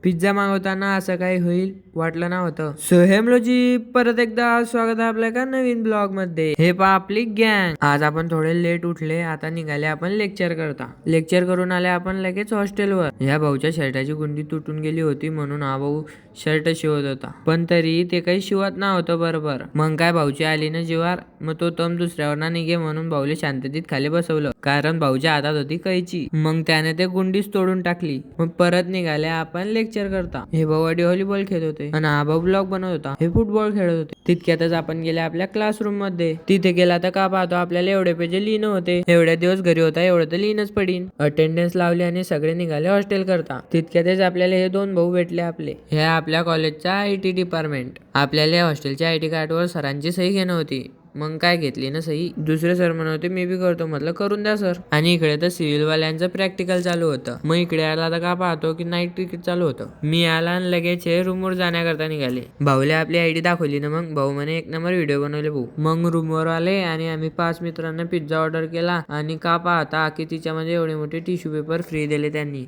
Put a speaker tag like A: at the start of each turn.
A: Pizza मागवताना असं काही होईल वाटलं नव्हतं. सो हेमलोजी, परत एकदा स्वागत आहे आपल्या का नवीन ब्लॉग मध्ये. हे पहा आपली गँग. आज आपण थोडे लेट उठले, आता निघाले आपण लेक्चर करता. लेक्चर करून आले आपण लगेच हॉस्टेलवर. ह्या भाऊच्या शर्टाची गुंडी तुटून गेली होती म्हणून हा भाऊ शर्ट शिवत होता, पण तरी ते काही शिवत नव्हतं बरोबर. मग काय भाऊची आली ना जीवार, मग तो तम दुसऱ्यावर ना निघे म्हणून भाऊले शांततेत खाली बसवलं, कारण भाऊच्या हातात होती कैची. मग त्याने ते गुंडीच तोडून टाकली. मग परत निघाले आपण लेक्चर करता. हे भाऊ आधी व्हॉलीबॉल खेळत होते आणि हा भाऊ ब्लॉग बनवत होता. हे फुटबॉल खेळत होते. तितक्यातच आपण गेले आपल्या क्लासरूम मध्ये. तिथे गेला तर का पाहतो आपल्याला एवढे पेज लिहिणं होते. एवढ्या दिवस घरी होता एवढं तर लिहिणंच पडीन. अटेंडन्स लावली आणि सगळे निघाले हॉस्टेल करता. तितक्यातच आपल्याला हे दोन भाऊ भेटले आपले. हे आपल्या कॉलेजचा IT डिपार्टमेंट. आपल्याला या हॉस्टेलच्या IT कार्डवर सरांची सही घेणं होती. मग काय घेतली ना सही. दुसरे सर म्हणत होते मी बी करतो, म्हटलं करून द्या सर. आणि इकडे तर सिव्हिल वाल्यांचं प्रॅक्टिकल चालू होतं. मग इकडे आला तर का पाहतो की नाईट क्रिकेट चालू होतं. मी आला आणि लगेच हे रूमवर जाण्याकरता निघाले. भाऊले आपली ID दाखवली ना, मग भाऊ म्हणे एक नंबर व्हिडिओ बनवले भाऊ. मग रूमवर आले आणि आम्ही 5 मित्रांना पिझ्झा ऑर्डर केला आणि का पाहता की तिच्यामध्ये एवढे मोठे टिश्यू पेपर फ्री दिले त्यांनी.